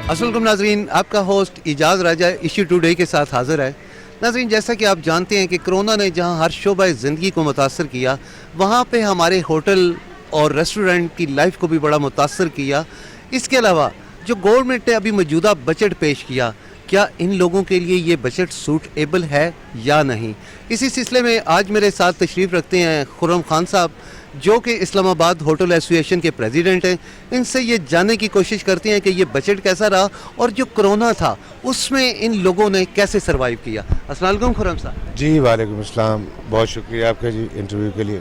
अस्सलामुअलैकुम नाज़रीन, आपका होस्ट इजाज़ राजा इश्यू टुडे के साथ हाज़िर है। नाज़रीन, जैसा कि आप जानते हैं कि कोरोना ने जहां हर शोबा ज़िंदगी को मुतासर किया, वहां पे हमारे होटल और रेस्टोरेंट की लाइफ को भी बड़ा मुतासर किया। इसके अलावा जो गवर्नमेंट ने अभी मौजूदा बजट पेश किया, क्या इन लोगों के लिए ये बजट सूटेबल है या नहीं? इसी सिलसिले में आज मेरे साथ तशरीफ़ रखते हैं खुर्रम खान साहब, जो कि इस्लामाबाद होटल एसोसिएशन के प्रेसिडेंट हैं। इनसे ये जानने की कोशिश करते हैं कि ये बजट कैसा रहा और जो कोरोना था उसमें इन लोगों ने कैसे सरवाइव किया। अस्सलाम वालेकुम खुर्रम साहब। जी वालेकुम अस्सलाम, बहुत शुक्रिया आपका जी इंटरव्यू के लिए।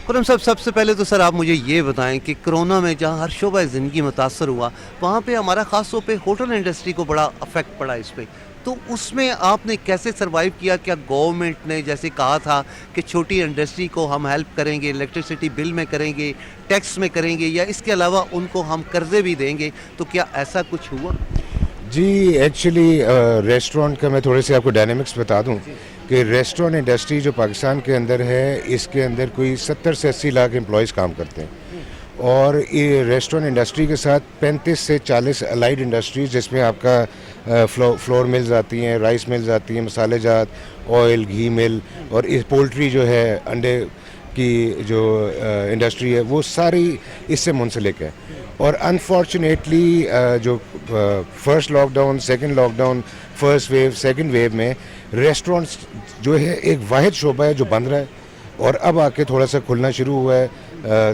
खुर्रम साहब, सबसे पहले तो सर आप मुझे ये बताएं कि कोरोना में जहाँ हर शोबा ज़िंदगी मुतासर हुआ, वहाँ पे हमारा ख़ास तौर पे होटल इंडस्ट्री को बड़ा अफेक्ट पड़ा इस पर, तो उसमें आपने कैसे सरवाइव किया? क्या गवर्नमेंट ने जैसे कहा था कि छोटी इंडस्ट्री को हम हेल्प करेंगे, इलेक्ट्रिसिटी बिल में करेंगे, टैक्स में करेंगे, या इसके अलावा उनको हम कर्जे भी देंगे, तो क्या ऐसा कुछ हुआ? जी एक्चुअली रेस्टोरेंट का मैं थोड़े से आपको डायनेमिक्स बता दूं कि रेस्टोरेंट इंडस्ट्री जो पाकिस्तान के अंदर है, इसके अंदर कोई 70 से 80 लाख एम्प्लॉयज़ काम करते हैं और ये रेस्टोरेंट इंडस्ट्री के साथ 35 से 40 अलाइड इंडस्ट्रीज, जिसमें आपका फ्लोर मिल्स आती हैं, राइस मिल्स आती हैं, मसाले जात, ऑयल, घी मिल और इस पोल्ट्री जो है, अंडे की जो इंडस्ट्री है, वो सारी इससे मुंसलिक है। और अनफॉर्चुनेटली जो first lockdown, second lockdown, first wave, second wave में रेस्टोरेंट्स जो है एक वाहिद शोबा है जो बंद रहा है और अब आके थोड़ा सा खुलना शुरू हुआ है,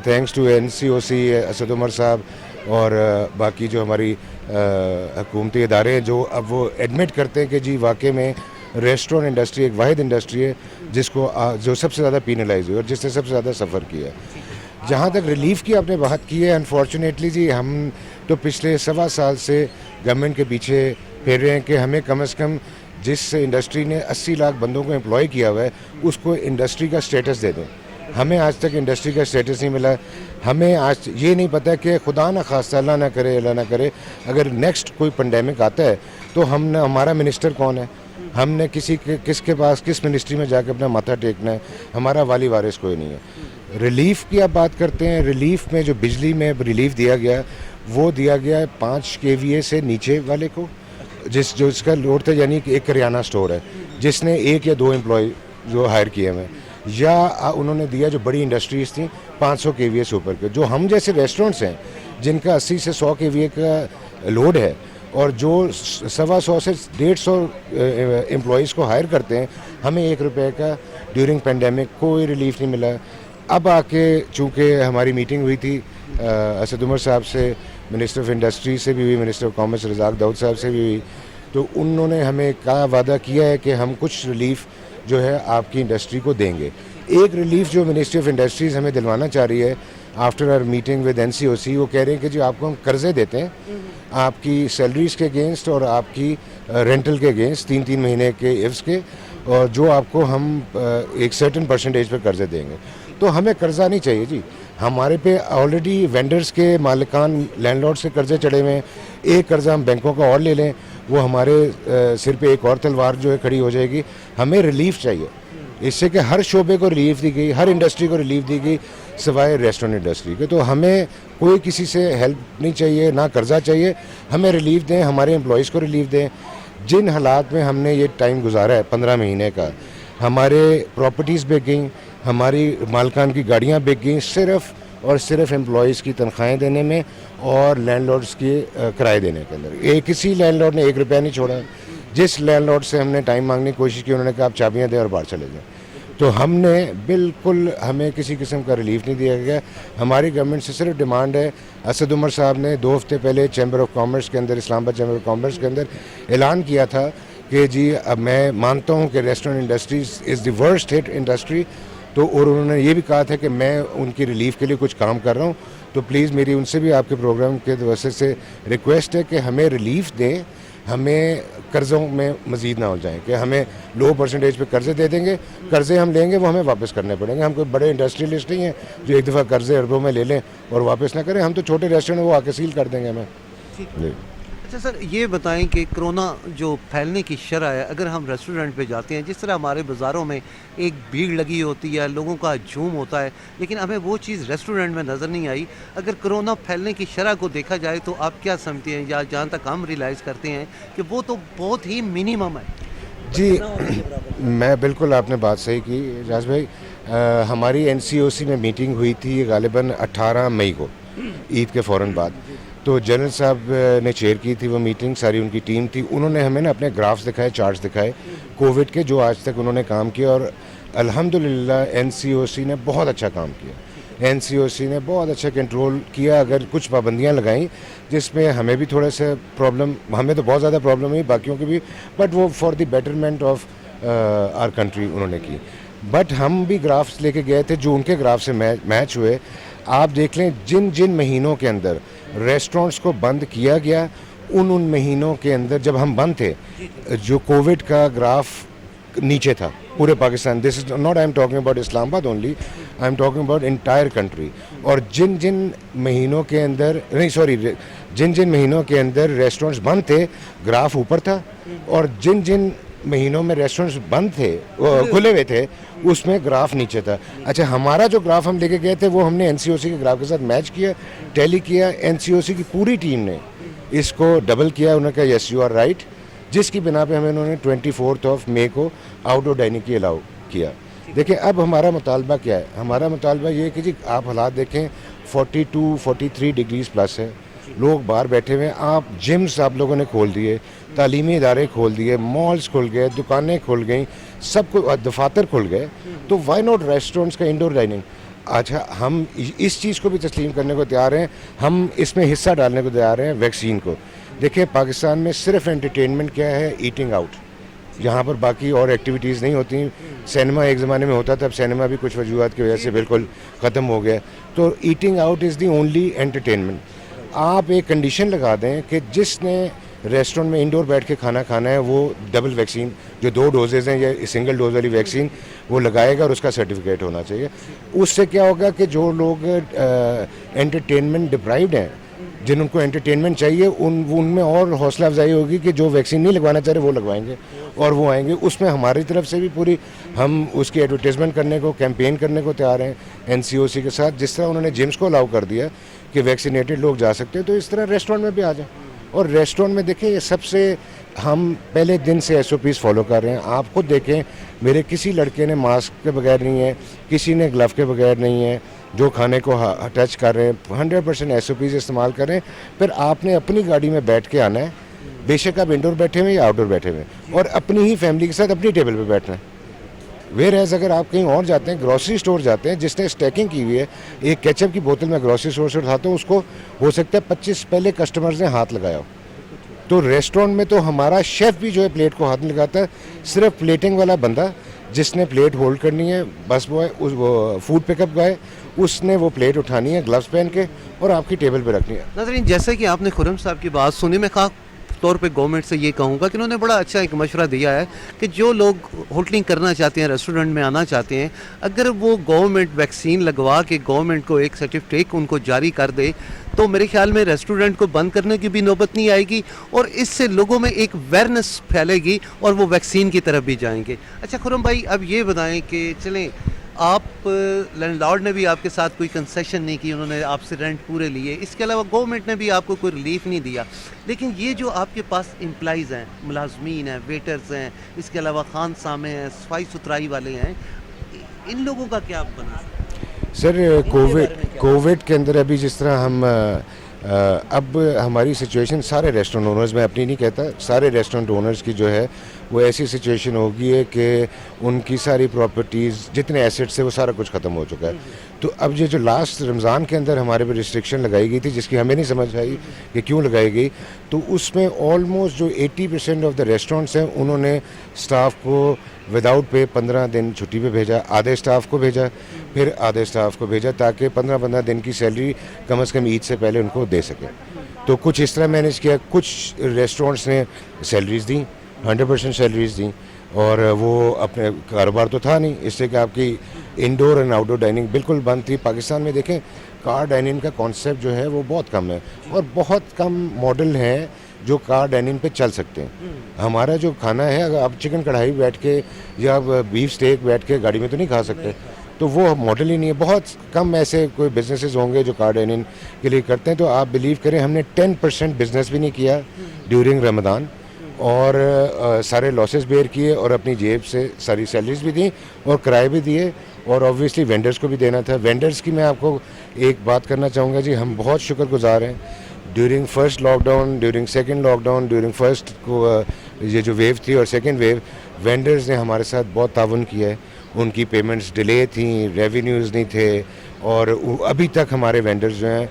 thanks to NCOC, Asad Umar साहब और बाकी जो हमारी हुकूमती इदारे हैं, जो अब वो एडमिट करते हैं कि जी वाकई में रेस्टोरेंट इंडस्ट्री एक वाहिद इंडस्ट्री है जिसको जो सबसे ज़्यादा पीनलाइज हुई और जिसने सबसे ज़्यादा सफ़र किया है। जहाँ तक रिलीफ की आपने बात की है, अनफॉर्चुनेटली जी हम तो पिछले 1.25 साल से गवर्नमेंट के पीछे फिर रहे हैं कि हमें कम से कम जिस इंडस्ट्री ने 80 लाख बंदों को एम्प्लॉय किया हुआ है उसको इंडस्ट्री का स्टेटस दे दें। हमें आज तक इंडस्ट्री का स्टेटस नहीं मिला। हमें आज ये नहीं पता कि खुदा ना खास्ता, अल्लाह ना करे, अल्लाह ना करे, अगर नेक्स्ट कोई पेंडेमिक आता है तो हमने, हमारा मिनिस्टर कौन है, हमने किसके पास, किस मिनिस्ट्री में जाके अपना माथा टेकना है, हमारा वाली वारिस कोई नहीं है। रिलीफ़ की आप बात करते हैं, रिलीफ़ में जो बिजली में रिलीफ़ दिया गया वो दिया गया है 5 kVA से नीचे वाले को, जो इसका लोड था, यानी कि एक करियाना स्टोर है जिसने 1 या 2 एम्प्लॉय जो हायर किए हुए हैं, या उन्होंने दिया जो बड़ी इंडस्ट्रीज़ थी 500 kVA से ऊपर के। जो हम जैसे रेस्टोरेंट्स हैं जिनका 80 से 100 kVA का लोड है और जो 125 से 150 एम्प्लॉयज़ को हायर करते हैं, हमें 1 रुपये का ड्यूरिंग पेंडेमिक कोई रिलीफ नहीं मिला। अब आके चूँकि हमारी मीटिंग हुई थी असद उमर साहब से, मिनिस्टर ऑफ इंडस्ट्री से भी हुई, minister of commerce Razak Dawood साहब से भी हुई, तो उन्होंने हमें कहा, वादा किया है कि हम कुछ रिलीफ जो है आपकी इंडस्ट्री को देंगे। एक रिलीफ जो मिनिस्ट्री ऑफ इंडस्ट्रीज़ हमें दिलवाना चाह रही है after our meeting with NCOC, वो कह रहे हैं कि जो आपको हम कर्ज़े देते हैं आपकी सैलरीज़ के अगेंस्ट और आपकी रेंटल के अगेंस्ट 3-3 महीने के इव्स के, और जो आपको हम एक सर्टेन परसेंटेज पर कर्ज़े देंगे। तो हमें कर्ज़ा नहीं चाहिए जी, हमारे पे ऑलरेडी वेंडर्स के मालिकान, लैंडलॉर्ड से कर्ज़े चढ़े हुए हैं। एक कर्ज़ा हम बैंकों का और ले लें, वो हमारे सिर पे एक और तलवार जो है खड़ी हो जाएगी। हमें रिलीफ चाहिए, इससे कि हर शोबे को रिलीफ दी गई, हर इंडस्ट्री को रिलीफ दी गई सिवाय रेस्टोरेंट इंडस्ट्री के। तो हमें कोई किसी से हेल्प नहीं चाहिए, ना कर्ज़ा चाहिए, हमें रिलीफ दें, हमारे एम्प्लॉयज़ को रिलीफ दें। जिन हालात में हमने ये टाइम गुजारा है 15 महीने का, हमारे प्रॉपर्टीज़ बिक गई, हमारी मालकान की गाड़ियाँ बिक गई, सिर्फ़ और सिर्फ एम्प्लॉयज़ की तनख्वाहें देने में और लैंडलॉर्ड्स के किराए देने के अंदर। किसी लैंडलॉर्ड ने 1 रुपया नहीं छोड़ा। जिस लैंडलॉर्ड से हमने टाइम मांगने की कोशिश की, उन्होंने कहा आप चाबियाँ दें और बाहर चले जाएं। तो हमने बिल्कुल, हमें किसी किस्म का रिलीफ नहीं दिया गया। हमारी गवर्नमेंट से सिर्फ डिमांड है, असद उमर साहब ने 2 हफ्ते पहले चैम्बर ऑफ कॉमर्स के अंदर, इस्लामाबाद चैम्बर ऑफ कॉमर्स के अंदर ऐलान किया था कि जी अब मैं मानता हूँ कि restaurant industries is the worst hit industry, तो और उन्होंने ये भी कहा था कि मैं उनकी रिलीफ के लिए कुछ काम कर रहा हूँ। तो प्लीज़ मेरी उनसे भी आपके प्रोग्राम के वजह से रिक्वेस्ट है कि हमें रिलीफ दें, हमें कर्ज़ों में मज़ीद ना हो जाए कि हमें लो परसेंटेज पे कर्ज़े दे देंगे, कर्ज़े हम लेंगे वो हमें वापस करने पड़ेंगे। हम कोई बड़े इंडस्ट्रियलिस्ट नहीं हैं जो एक दफ़ा कर्ज़े अरबों में ले लें और वापस ना करें। हम तो छोटे रेस्टोरेंट वो आके सील कर देंगे हमें। अच्छा सर, ये बताएं कि कोरोना जो फैलने की शरह है, अगर हम रेस्टोरेंट पे जाते हैं, जिस तरह हमारे बाज़ारों में एक भीड़ लगी होती है, लोगों का हजूम होता है, लेकिन हमें वो चीज़ रेस्टोरेंट में नज़र नहीं आई। अगर कोरोना फैलने की शरह को देखा जाए तो आप क्या समझते हैं, या जहाँ तक हम रियलाइज़ करते हैं कि वो तो बहुत ही मिनिमम है? जी, ना होने के बराबर। मैं बिल्कुल आपने बात सही की एजाज भाई। हमारी एनसीओसी में मीटिंग हुई थी गालिबन 18 मई को, ईद के फ़ौरन बाद। तो जनरल साहब ने चेयर की थी वो मीटिंग, सारी उनकी टीम थी। उन्होंने हमें ना अपने ग्राफ्स दिखाए, चार्ट्स दिखाए कोविड के, जो आज तक उन्होंने काम किया, और अल्हम्दुलिल्लाह एनसीओसी ने बहुत अच्छा काम किया। एनसीओसी ने बहुत अच्छा कंट्रोल किया। अगर कुछ पाबंदियां लगाई जिसमें हमें भी थोड़ा सा प्रॉब्लम, हमें तो बहुत ज़्यादा प्रॉब्लम हुई, बाकियों की भी, बट वो for the betterment of our country उन्होंने की। बट हम भी ग्राफ्स लेके गए थे जो उनके ग्राफ से मैच हुए। आप देख लें, जिन जिन महीनों के अंदर रेस्टोरेंट्स को बंद किया गया, उन महीनों के अंदर जब हम बंद थे, जो कोविड का ग्राफ नीचे था पूरे Pakistan. This is not I am talking about Islamabad only, I am talking about entire country. और जिन जिन महीनों के अंदर, नहीं सॉरी, जिन जिन महीनों के अंदर रेस्टोरेंट्स बंद थे, ग्राफ ऊपर था। और जिन जिन महीनों में रेस्टोरेंट्स बंद थे, खुले हुए थे, उसमें ग्राफ नीचे था। अच्छा, हमारा जो ग्राफ हम लेके गए थे वो हमने एनसीओसी के ग्राफ के साथ मैच किया, टैली किया। एनसीओसी की पूरी टीम ने इसको डबल किया। उन्होंने कहा यस यू आर राइट, जिसकी बिना पे हमें उन्होंने 24 मई को आउटडोर डाइनिंग की अलाउ किया। देखिए, अब हमारा मुतालबा क्या है? हमारा मुतालबा ये है कि जी आप हालात देखें, 42-43 डिग्रीज प्लस है, लोग बाहर बैठे हुए हैं। आप जिम्स आप लोगों ने खोल दिए, तालीमी इदारे खोल दिए, मॉल्स खुल गए, दुकानें खुल गई, सब कुछ, दफातर खुल गए। तो वाई नॉट रेस्टोरेंट्स का इंडोर डाइनिंग? अच्छा, हम इस चीज़ को भी तस्लीम करने को तैयार हैं, हम इसमें हिस्सा डालने को तैयार हैं, वैक्सीन को। देखिए, पाकिस्तान में सिर्फ एंटरटेनमेंट क्या है? Eating out. यहाँ पर बाकी और एक्टिविटीज़ नहीं होती। सिनेमा एक ज़माने में होता था, अब सिनेमा भी कुछ वजूहत की वजह से बिल्कुल ख़त्म हो गया। तो eating out is the only entertainment. आप एक कंडीशन लगा दें कि जिसने रेस्टोरेंट में इंडोर बैठ के खाना खाना है, वो डबल वैक्सीन, जो 2 डोजेज़ हैं या सिंगल डोज वाली वैक्सीन, वो लगाएगा, और उसका सर्टिफिकेट होना चाहिए। उससे क्या होगा कि जो लोग एंटरटेनमेंट डिप्राइव्ड हैं, जिन उनको एंटरटेनमेंट चाहिए, उनमें और हौसला अफजाई होगी कि जो वैक्सीन नहीं लगवाना चाह रहे वो लगवाएंगे और वो आएंगे। उसमें हमारी तरफ से भी पूरी, हम उसकी एडवर्टाइजमेंट करने को, कैंपेन करने को तैयार हैं एनसीओसी के साथ। जिस तरह उन्होंने जिम्स को अलाउ कर दिया कि वैक्सीनेटेड लोग जा सकते हैं, तो इस तरह रेस्टोरेंट में भी आ जाएं। और रेस्टोरेंट में देखिए, ये सबसे हम पहले दिन से SOPs फॉलो कर रहे हैं। आप खुद देखें, मेरे किसी लड़के ने मास्क के बगैर नहीं है, किसी ने ग्लव के बगैर नहीं है, जो खाने को टच कर रहे हैं 100% SOPs इस्तेमाल कर रहे हैं। फिर आपने अपनी गाड़ी में बैठ के आना है, बेशक आप इंडोर बैठे हुए या आउटडोर बैठे हुए, और अपनी ही फैमिली के साथ अपनी टेबल पे बैठना है। वेयर एज अगर आप कहीं और जाते हैं, ग्रॉसरी स्टोर जाते हैं, जिसने स्टैकिंग की हुई है, एक केचप की बोतल में ग्रॉसरी स्टोर से उठाता हूँ, उसको हो सकता है 25 पहले कस्टमर्स ने हाथ लगाया हो। तो रेस्टोरेंट में तो हमारा शेफ़ भी जो है प्लेट को हाथ नहीं लगाता है, सिर्फ प्लेटिंग वाला बंदा जिसने प्लेट होल्ड करनी है, बस वो है, वो फूड पिकअप गए, उसने वो प्लेट उठानी है ग्लव्स पहन के और आपकी टेबल पे रखनी है। नाज़रीन, जैसे कि आपने खुर्रम साहब की बात सुनी, मैं खास तौर पे गवर्नमेंट से ये कहूँगा कि उन्होंने बड़ा अच्छा एक मशवरा दिया है कि जो लोग होटलिंग करना चाहते हैं, रेस्टोरेंट में आना चाहते हैं, अगर वो गवर्नमेंट वैक्सीन लगवा के गवर्नमेंट को एक सर्टिफिकेट उनको जारी कर दे, तो मेरे ख्याल में रेस्टोरेंट को बंद करने की भी नौबत नहीं आएगी, और इससे लोगों में एक अवेयरनेस फैलेगी और वो वैक्सीन की तरफ भी जाएंगे। अच्छा खुर्रम भाई, अब ये बताएं कि चलें, आप लैंडलॉर्ड ने भी आपके साथ कोई कंसेशन नहीं की, उन्होंने आपसे रेंट पूरे लिए, इसके अलावा गवर्नमेंट ने भी आपको कोई रिलीफ नहीं दिया, लेकिन ये जो आपके पास एम्प्लॉइज़ हैं, मुलाजमीन हैं, वेटर्स हैं, इसके अलावा खान सामे हैं, सफाई सुथराई वाले हैं, इन लोगों का क्या बना? सर, कोविड के अंदर अभी जिस तरह हम अब हमारी सिचुएशन, सारे रेस्टोरेंट ओनर्स, मैं अपनी नहीं कहता, सारे रेस्टोरेंट ओनर्स की जो है वो ऐसी सिचुएशन हो गई है कि उनकी सारी प्रॉपर्टीज़, जितने एसेट्स है, वो सारा कुछ ख़त्म हो चुका है। तो अब ये जो लास्ट रमज़ान के अंदर हमारे पे रिस्ट्रिक्शन लगाई गई थी, जिसकी हमें नहीं समझ आई कि क्यों लगाई गई, तो उसमें ऑलमोस्ट जो 80% ऑफ द रेस्टोरेंट्स हैं, उन्होंने स्टाफ को विदाउट पे 15 दिन छुट्टी पे भेजा, आधे स्टाफ को भेजा, फिर आधे स्टाफ को भेजा, ताकि 15-15 दिन की सैलरी कम से कम ईद से पहले उनको दे सकें। तो कुछ इस तरह मैनेज किया। कुछ रेस्टोरेंट्स ने सैलरीज़ दी, 100% सैलरीज़ दी, और वो अपने कारोबार तो था नहीं, इससे कि आपकी इंडोर एंड आउटडोर डाइनिंग बिल्कुल बंद थी। पाकिस्तान में देखें, कार डाइनिंग का कॉन्सेप्ट जो है वो बहुत कम है, और बहुत कम मॉडल हैं जो कार डाइनिंग पे चल सकते हैं। हमारा जो खाना है, अगर आप चिकन कढ़ाई बैठ के या आप बीफ स्टेक बैठ के गाड़ी में तो नहीं खा सकते, तो वो मॉडल ही नहीं है। बहुत कम ऐसे कोई बिजनेसेस होंगे जो कार डाइनिंग के लिए करते हैं। तो आप बिलीव करें, हमने 10% बिजनेस भी नहीं किया ड्यूरिंग रमज़ान, और सारे लॉसेस बेयर किए और अपनी जेब से सारी सैलरीज भी दी और किराए भी दिए, और ऑब्वियसली वेंडर्स को भी देना था। वेंडर्स की मैं आपको एक बात करना चाहूँगा जी, हम बहुत शुक्रगुजार हैं। During first lockdown, during second lockdown, during first को ये जो वेव थी और सेकंड वेव, वेंडर्स ने हमारे साथ बहुत ताउन किया है। उनकी पेमेंट्स डिले थी, रेवेन्यूज़ नहीं थे, और अभी तक हमारे वेंडर्स जो हैं,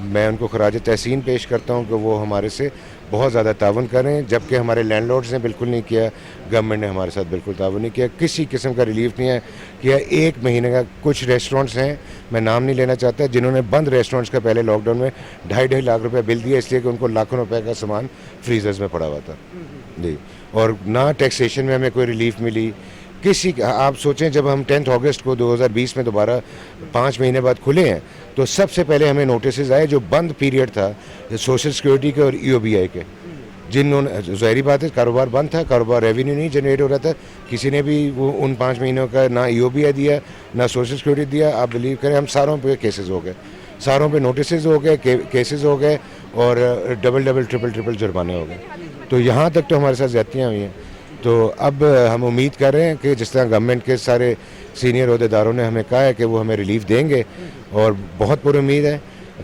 मैं उनको खराज तहसीन पेश करता हूँ कि वो हमारे से बहुत ज़्यादा ताउन करें, जबकि हमारे लैंडलॉर्ड्स ने बिल्कुल नहीं किया, गवर्नमेंट ने हमारे साथ बिल्कुल ताउन नहीं किया, किसी किस्म का रिलीफ नहीं है किया। 1 महीने का कुछ रेस्टोरेंट्स हैं, मैं नाम नहीं लेना चाहता, जिन्होंने बंद रेस्टोरेंट्स का पहले लॉकडाउन में 2.5 लाख रुपये बिल दिया, इसलिए कि उनको लाखों रुपए का सामान फ्रीजर्स में पड़ा हुआ था जी। और ना टैक्सेशन में हमें कोई रिलीफ मिली किसी। आप सोचें, जब हम 10 अगस्त को 2020 में दोबारा 5 महीने बाद खुले हैं, तो सबसे पहले हमें नोटिस आए जो बंद पीरियड था सोशल सिक्योरिटी के और EOBI के, जिन्होंने, ज़ाहिर बात है कारोबार बंद था, कारोबार रेवेन्यू नहीं जनरेट हो रहा था, किसी ने भी वो उन 5 महीनों का ना EOBI दिया ना सोशल सिक्योरिटी दिया। आप बिलीव करें, हम सारों पे केसेस हो गए, सारों पे नोटिस हो गए, केसेस हो गए, और डबल ट्रिपल जुर्माने हो गए। तो यहाँ तक तो हमारे साथ ज़्यादतियाँ हुई हैं। तो अब हम उम्मीद कर रहे हैं कि जिस तरह गवर्नमेंट के सारे सीनियर अहदेदारों ने हमें कहा है कि वो हमें रिलीफ देंगे, और बहुत पुरुम्मीद है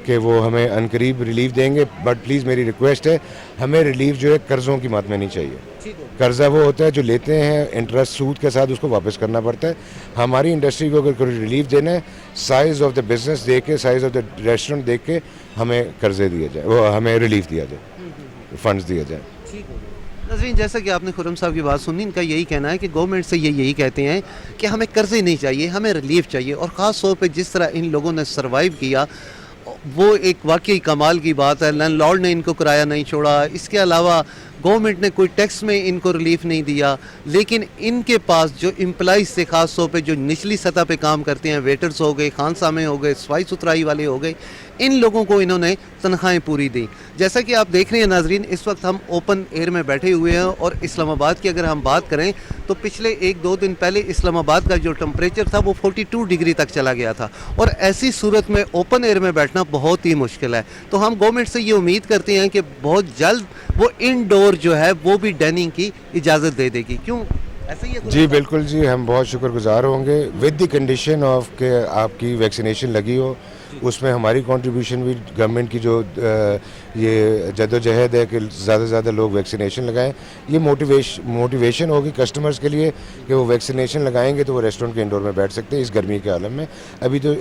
कि वो हमें अनकरीब रिलीफ देंगे। बट प्लीज़ मेरी रिक्वेस्ट है, हमें रिलीफ जो है कर्ज़ों की मद में नहीं चाहिए। कर्ज़ा वो होता है जो लेते हैं इंटरेस्ट सूद के साथ, उसको वापस करना पड़ता है। हमारी इंडस्ट्री को अगर कोई रिलीफ देना है, साइज़ ऑफ द बिज़नेस देख के, साइज़ ऑफ द रेस्टोरेंट देख के हमें कर्ज़े दिए जाए, वो हमें रिलीफ दिया जाए, फंड्स दिए जाए। नज़रीन, जैसा कि आपने खुर्रम साहब की बात सुनी, इनका यही कहना है कि गवर्नमेंट से ये यही कहते हैं कि हमें कर्ज़े नहीं चाहिए, हमें रिलीफ चाहिए। और ख़ास तौर पे जिस तरह इन लोगों ने सर्वाइव किया, वो एक वाकई कमाल की बात है। लैंडलॉर्ड ने इनको किराया नहीं छोड़ा, इसके अलावा गवर्नमेंट ने कोई टैक्स में इनको रिलीफ नहीं दिया, लेकिन इनके पास जो एम्प्लॉइज़ थे, ख़ास तौर पे जो निचली सतह पे काम करते हैं, वेटर्स हो गए, खानसामे हो गए, सफाई सुथराई वाले हो गए, इन लोगों को इन्होंने तनख्वाहें पूरी दी। जैसा कि आप देख रहे हैं नाजरीन, इस वक्त हम ओपन एयर में बैठे हुए हैं, और इस्लामाबाद की अगर हम बात करें तो पिछले 1-2 दिन पहले इस्लामाबाद का जो टेम्परेचर था वो 42 डिग्री तक चला गया था, और ऐसी सूरत में ओपन एयर में बैठना बहुत ही मुश्किल है। तो हम गवर्नमेंट से ये उम्मीद करते हैं कि बहुत जल्द वो इनडोर जो है वो भी डाइनिंग की इजाज़त दे देगी। क्यों ऐसा ही है? जी बिल्कुल जी, हम बहुत शुक्रगुजार होंगे, विद द कंडीशन ऑफ के आपकी वैक्सीनेशन लगी हो। उसमें हमारी कंट्रीब्यूशन भी, गवर्नमेंट की जो ये जद्दोजहद है कि ज़्यादा से ज़्यादा लोग वैक्सीनेशन लगाएं, ये मोटिवेशन होगी कस्टमर्स के लिए कि वो वैक्सीनेशन लगाएंगे तो वो रेस्टोरेंट के इंडोर में बैठ सकते हैं इस गर्मी के आलम में। अभी तो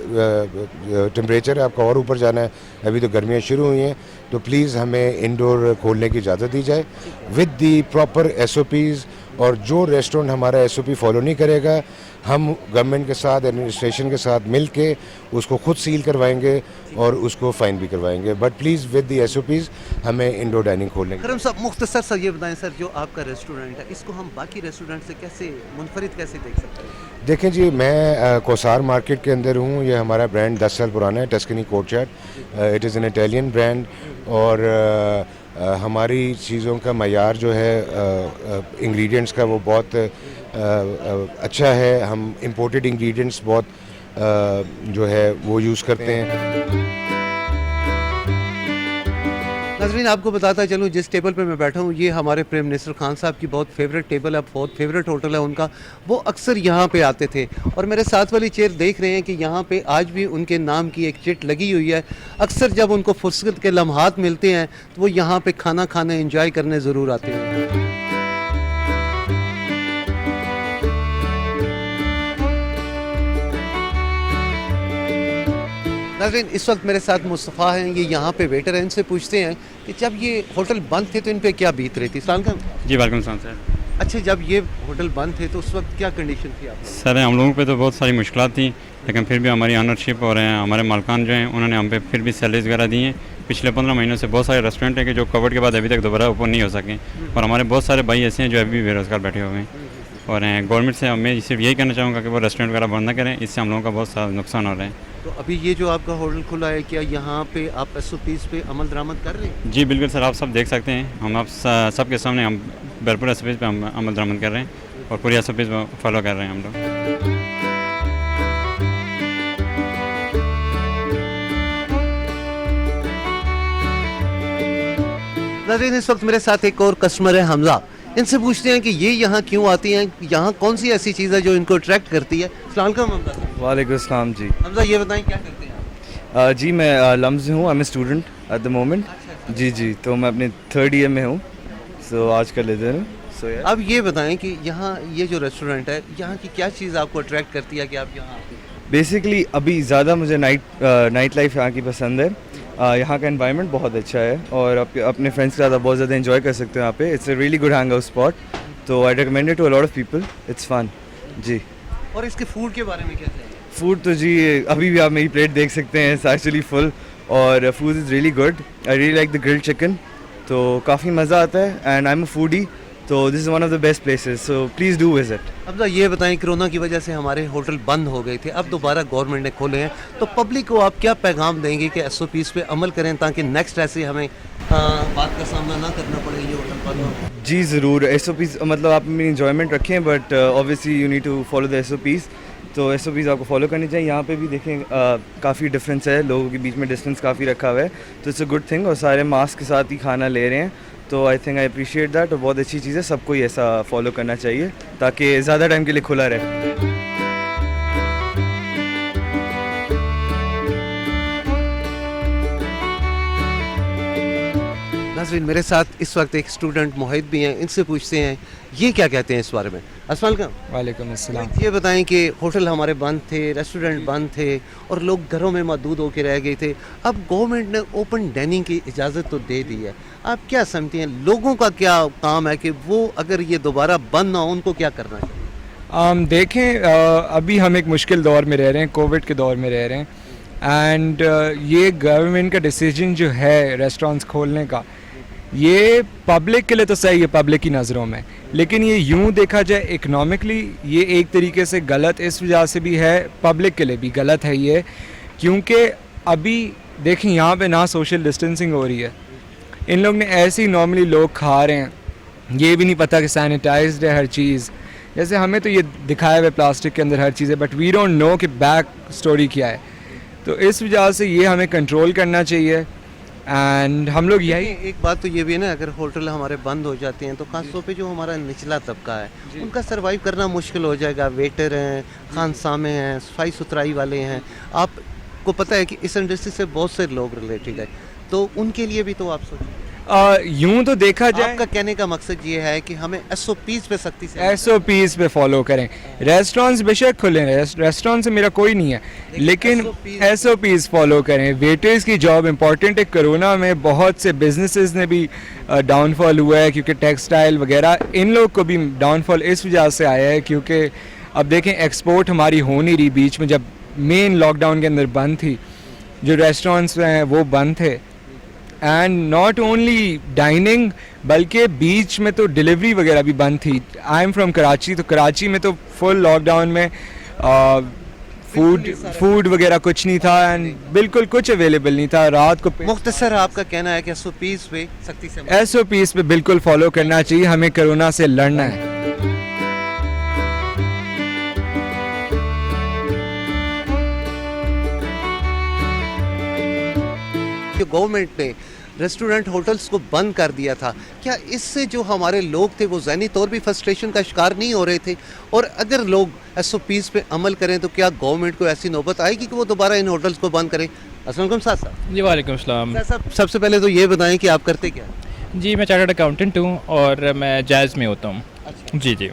टेम्परेचर आपका और ऊपर जाना है, अभी तो गर्मियाँ शुरू हुई हैं, तो प्लीज़ हमें इंडोर खोलने की इजाज़त दी जाए विद दी प्रॉपर SOPs। और जो रेस्टोरेंट हमारा SOP फॉलो नहीं करेगा, हम गवर्नमेंट के साथ, एडमिनिस्ट्रेशन के साथ मिल के उसको खुद सील करवाएंगे और उसको फ़ाइन भी करवाएंगे। But please with the SOPs हमें इंडोर डाइनिंग खोलने की। करम साहब, मुख्तसर सा ये बताएं सर, जो आपका रेस्टोरेंट है, इसको हम बाकी रेस्टोरेंट से कैसे मुनफरिद कैसे देख सकते हैं? देखें जी, मैं कोसार मार्केट के अंदर हूँ। ये हमारा ब्रांड 10 साल पुराना है, Tuscany courtyard. It is an Italian brand, और हमारी चीज़ों का मयार जो है इंग्रेडिएंट्स का वो बहुत अच्छा है। हम इंपोर्टेड इंग्रेडिएंट्स बहुत जो है वो यूज़ करते हैं। नाज़रीन, आपको बताता चलूँ, जिस टेबल पे मैं बैठा हूँ ये हमारे प्राइम मिनिस्टर खान साहब की बहुत फेवरेट टेबल है, बहुत फेवरेट होटल है उनका। वो अक्सर यहाँ पे आते थे, और मेरे साथ वाली चेयर देख रहे हैं कि यहाँ पे आज भी उनके नाम की एक चिट लगी हुई है। अक्सर जब उनको फुर्सत के लम्हात मिलते हैं तो वो यहाँ पे खाना खाने, एंजॉय करने ज़रूर आते हैं। नाज़रीन, इस वक्त मेरे साथ मुस्तफ़ा हैं, ये यहाँ पे वेटर हैं। इनसे पूछते हैं कि जब ये होटल बंद थे तो इन पे क्या बीत रही थी। सलाम जी, वालेकुम सलाम सर। अच्छा, जब ये होटल बंद थे तो उस वक्त क्या कंडीशन थी आप? सर, हम लोगों पे तो बहुत सारी मुश्किलात थी, लेकिन फिर भी हमारी ऑनरशिप और हमारे मालकान जो हैं उन्होंने हम पे फिर भी सैलरीज वगैरह दी हैं। पिछले 15 महीनों से बहुत सारे रेस्टोरेंट हैं कि जो कोविड के बाद अभी तक दोबारा ओपन नहीं हो सके, और हमारे बहुत सारे भाई ऐसे हैं जो अभी भी बेरोज़गार बैठे हुए हैं। और गवर्नमेंट से मैं सिर्फ यही कहना चाहूँगा कि वो रेस्टोरेंट वगैरह बंद ना करें, इससे हम लोगों का बहुत सारा नुकसान हो रहा है। तो अभी ये जो आपका होटल खुला है, क्या यहाँ पे आप SOPs पे अमल दरामद कर रहे हैं? जी बिल्कुल सर, आप सब देख सकते हैं, हम आप सबके सामने हम भरपूर SOPs पे हम अमल दरामद कर रहे हैं और पूरी SOPs फॉलो कर रहे हैं हम लोग। नाज़रीन, इस वक्त मेरे साथ एक और कस्टमर है हमजा। इनसे पूछते हैं कि ये यहाँ क्यों आती हैं, यहाँ कौन सी ऐसी चीज़ है जो इनको अट्रैक्ट करती है। अस्सलाम वालेकुम हमजा। वालेकुम अस्सलाम जी। हमजा, ये बताएं क्या करते हैं आप? जी मैं लम्ज़ हूँ, I am student at the moment. जी जी, तो मैं अपने 3rd ईयर में हूँ, सो आज का लेदर हूँ। सो यार अब ये बताएं कि यहाँ ये जो रेस्टोरेंट है, यहाँ की क्या चीज़ आपको अट्रैक्ट करती है कि आप यहाँ आते हैं? बेसिकली अभी ज़्यादा मुझे नाइट लाइफ यहाँ की पसंद है। यहाँ का एनवायरनमेंट बहुत अच्छा है और अपने फ्रेंड्स के साथ बहुत ज़्यादा एंजॉय कर सकते हो यहाँ पे। It's a really good hang out spot, तो I recommend it to a lot of people, it's fun जी। और इसके फूड के बारे में क्या चाहिए? फूड तो जी अभी भी आप मेरी प्लेट देख सकते हैं, इट्स एक्चुअली फुल और food is really good. I really like the grilled chicken, तो काफ़ी मज़ा आता है and I am a foodie, तो this is one of the best places, so please do visit. अब ये बताएं, कोरोना की वजह से हमारे होटल बंद हो गए थे, अब दोबारा गवर्नमेंट ने खोले हैं, तो पब्लिक को आप क्या पैगाम देंगे कि SOPs पे अमल करें ताकि नेक्स्ट ऐसे हमें बात का सामना ना करना पड़े ये होटल बंद हो? जी ज़रूर, SOPs मतलब आप अपनी इंजॉयमेंट रखें, but obviously you need to follow the SOPs, तो SOPs आपको फॉलो करनी चाहिए। यहाँ पे भी देखें काफ़ी डिफरेंस है, लोगों के बीच में डिस्टेंस काफ़ी रखा हुआ है, तो इट्स अ गुड थिंग, और सारे मास्क के साथ ही खाना ले रहे हैं, तो I think I appreciate that, और बहुत अच्छी चीज़ है, सबको ही ऐसा फॉलो करना चाहिए ताकि ज़्यादा टाइम के लिए खुला रहे। नाज़रीन, मेरे साथ इस वक्त एक स्टूडेंट मोहित भी हैं, इनसे पूछते हैं ये क्या कहते हैं इस बारे में। अस्सलाम वालेकुम। वालेकुम अस्सलाम। ये बताएं कि होटल हमारे बंद थे, रेस्टोरेंट बंद थे और लोग घरों में महदूद होकर रह गए थे, अब गवर्नमेंट ने ओपन डाइनिंग की इजाज़त तो दे दी है, आप क्या समझते हैं लोगों का क्या काम है कि वो अगर ये दोबारा बंद ना हो उनको क्या करना चाहिए? देखें, अभी हम एक मुश्किल दौर में रह रहे हैं, कोविड के दौर में रह रहे हैं, एंड ये गवर्नमेंट का डिसीजन जो है रेस्टोरेंट्स खोलने का, ये पब्लिक के लिए तो सही है पब्लिक की नज़रों में, लेकिन ये यूँ देखा जाए इकनॉमिकली ये एक तरीके से गलत इस वजह से भी है, पब्लिक के लिए भी गलत है ये, क्योंकि अभी देखें यहाँ पे ना सोशल डिस्टेंसिंग हो रही है, इन लोग ने ऐसे ही नॉर्मली लोग खा रहे हैं, ये भी नहीं पता कि सैनिटाइज्ड है हर चीज़, जैसे हमें तो ये दिखाया हुआ है प्लास्टिक के अंदर हर चीज़ है, बट वी डोंट नो कि बैक स्टोरी क्या है, तो इस वजह से ये हमें कंट्रोल करना चाहिए। एंड हम लोग यही एक बात तो ये भी है ना, अगर होटल हमारे बंद हो जाते हैं तो खासतौर पे जो हमारा निचला तबका है उनका सरवाइव करना मुश्किल हो जाएगा। वेटर हैं, खानसामे हैं, सफाई सुथराई वाले हैं, आपको पता है कि इस इंडस्ट्री से बहुत से लोग रिलेटेड है, तो उनके लिए भी तो आप सोचिए। यूँ तो देखा जाए, आपका कहने का मकसद ये है कि हमें SOPs पे सख्ती से SOPs पे फॉलो करें। रेस्टोरेंट्स बेशक खुले हैं, रेस्टोरेंट से मेरा कोई नहीं है, लेकिन SOPs फॉलो करें। वेटर्स की जॉब इम्पॉर्टेंट है, कोरोना में बहुत से बिजनेसेस ने भी डाउनफॉल हुआ है, क्योंकि टेक्सटाइल वगैरह इन लोग को भी डाउनफॉल इस वजह से आया है, क्योंकि अब देखें एक्सपोर्ट हमारी हो नहीं रही, बीच में जब मेन लॉकडाउन के अंदर बंद थी, जो रेस्टोरेंट्स हैं वो बंद थे, एंड नॉट ओनली डाइनिंग बल्कि बीच में तो डिलीवरी वगैरह भी बंद थी। आई एम फ्रॉम कराची, तो कराची में तो फुल लॉकडाउन में फूड वगैरह कुछ नहीं था, एंड बिल्कुल कुछ अवेलेबल नहीं था। रात को मुख्तसर आपका कहना है कि SOPs पे सख्ती से SOPs पे बिल्कुल फॉलो करना चाहिए, हमें कोरोना से लड़ना है। गवर्नमेंट ने रेस्टोरेंट होटल्स को बंद कर दिया था, क्या इससे जो हमारे लोग थे वो ज़हनी तौर भी फ्रस्ट्रेशन का शिकार नहीं हो रहे थे? और अगर लोग SOPs पे अमल करें तो क्या गवर्नमेंट को ऐसी नौबत आएगी कि वो दोबारा इन होटल्स को बंद करें? अस्सलाम वालेकुम साहब। जी वालेकुम अस्सलाम। साहब, सबसे पहले तो ये बताएं कि आप करते क्या? जी मैं चार्टर्ड अकाउंटेंट हूँ और मैं जैज़ में होता हूँ। अच्छा। जी जी।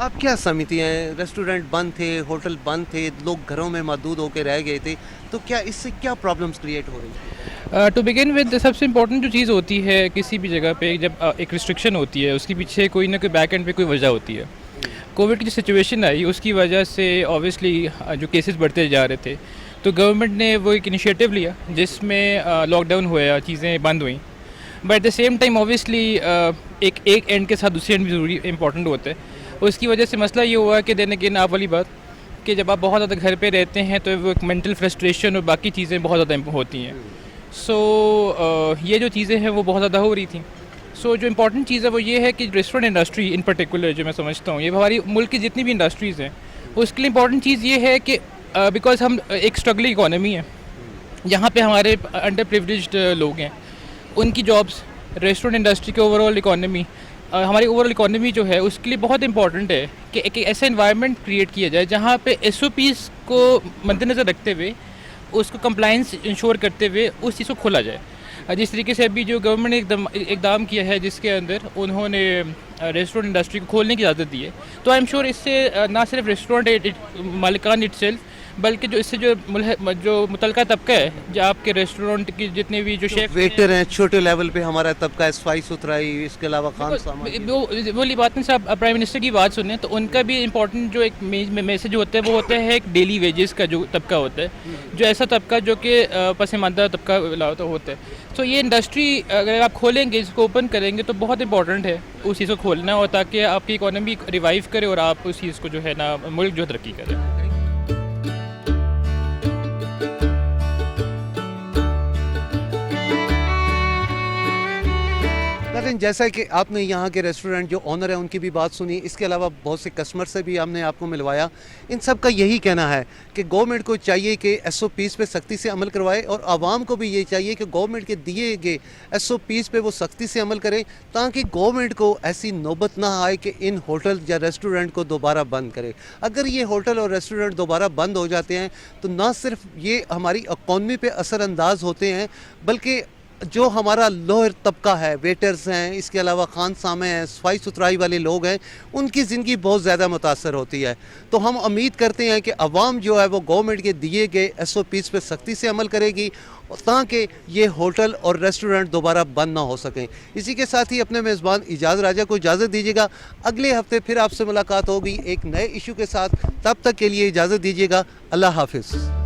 आप क्या समझती हैं, रेस्टोरेंट बंद थे, होटल बंद थे, लोग घरों में महदूद होकर रह गए थे, तो क्या इससे क्या प्रॉब्लम्स क्रिएट हो रही है? टू बिगिन विद सबसे इम्पोर्टेंट जो चीज़ होती है किसी भी जगह पे, जब एक रिस्ट्रिक्शन होती है उसके पीछे कोई ना कोई बैक एंड पे कोई वजह होती है। कोविड की जो सिचुएशन आई उसकी वजह से ऑब्वियसली जो केसेस बढ़ते जा रहे थे, तो गवर्नमेंट ने वो एक इनिशिएटिव लिया जिसमें लॉकडाउन हुआ, चीज़ें बंद हुई, but at the same time obviously एक एंड के साथ दूसरे एंड भी ज़रूरी इंपॉर्टेंट होता है। उसकी वजह से मसला ये हुआ कि देन अगेन आप वाली बात कि जब आप बहुत ज़्यादा घर पे रहते हैं तो वो एक मेंटल फ्रस्ट्रेशन और बाकी चीज़ें बहुत ज़्यादा होती हैं। सो ये जो चीज़ें हैं वो बहुत ज़्यादा हो रही थी। सो जो इम्पोर्टेंट चीज़ है वो ये है कि रेस्टोरेंट इंडस्ट्री इन पर्टिकुलर जो मैं समझता हूँ, ये हमारी मुल्क की जितनी भी इंडस्ट्रीज़ हैं उसके लिए इम्पोर्टेंट चीज़ ये है कि बिकॉज हम एक स्ट्रगलिंग इकॉनमी है, यहाँ पे हमारे अंडर प्रिविलेज्ड लोग हैं, उनकी जॉब्स, रेस्टोरेंट इंडस्ट्री के ओवरऑल इकॉनमी, हमारी ओवरऑल इकॉनमी जो है उसके लिए बहुत इंपॉर्टेंट है कि एक ऐसा इन्वायरमेंट क्रिएट किया जाए जहाँ पे SOPs को मद्देनज़र रखते हुए, उसको कंप्लाइंस इंश्योर करते हुए उस चीज़ को खोला जाए। जिस तरीके से अभी जो गवर्नमेंट ने इकदाम किया है जिसके अंदर उन्होंने रेस्टोरेंट इंडस्ट्री को खोलने की इजाज़त दी है, तो आई एम श्योर इससे ना सिर्फ रेस्टोरेंट मालिकान इटसेल्फ बल्कि जो इससे जो मुतलका तबका है, जो आपके रेस्टोरेंट की जितने भी जो शेफ वेटर हैं छोटे लेवल पे हमारा तबका है, सफाई सुथराई, इसके अलावा खान सामान, बोली बात नहीं साहब, प्राइम मिनिस्टर की बात सुने तो उनका भी इंपॉर्टेंट जो एक मैसेज होता है वो होता है एक डेली वेजेस का जो तबका होता है, जो ऐसा तबका जो कि पसमानदा तबका होता है। तो ये इंडस्ट्री अगर आप खोलेंगे, इसको ओपन करेंगे तो बहुत इंपॉर्टेंट है उस चीज़ को खोलना, और ताकि आपकी इकोनॉमी रिवाइव करे और आप उस चीज़ को जो है ना मुल्क जो तरक्की करे। लेकिन जैसा कि आपने यहाँ के रेस्टोरेंट जो ओनर है उनकी भी बात सुनी, इसके अलावा बहुत से कस्टमर से भी हमने आपको मिलवाया, इन सब का यही कहना है कि गवर्नमेंट को चाहिए कि SOPs पे सख्ती से अमल करवाए, और आवाम को भी ये चाहिए कि गवर्नमेंट के दिए गए SOPs पे वो सख्ती से अमल करें, ताकि गवर्नमेंट को ऐसी नौबत ना आए कि इन होटल या रेस्टोरेंट को दोबारा बंद करे। अगर ये होटल और रेस्टोरेंट दोबारा बंद हो जाते हैं तो ना सिर्फ ये हमारी इकॉनमी पे असरअंदाज होते हैं, बल्कि जो हमारा लोअर तबका है, वेटर्स हैं, इसके अलावा खानसामे हैं, सफाई सुथराई वाले लोग हैं, उनकी ज़िंदगी बहुत ज़्यादा मुतासर होती है। तो हम उम्मीद करते हैं कि अवाम जो है वो गवर्नमेंट के दिए गए SOPs पे सख्ती से अमल करेगी, ताकि ये होटल और रेस्टोरेंट दोबारा बंद ना हो सकें। इसी के साथ ही अपने मेज़बान इजाज़ राजा को इजाज़त दीजिएगा। अगले हफ्ते फिर आपसे मुलाकात होगी एक नए इशू के साथ, तब तक के लिए इजाज़त दीजिएगा। अल्लाह हाफिज़।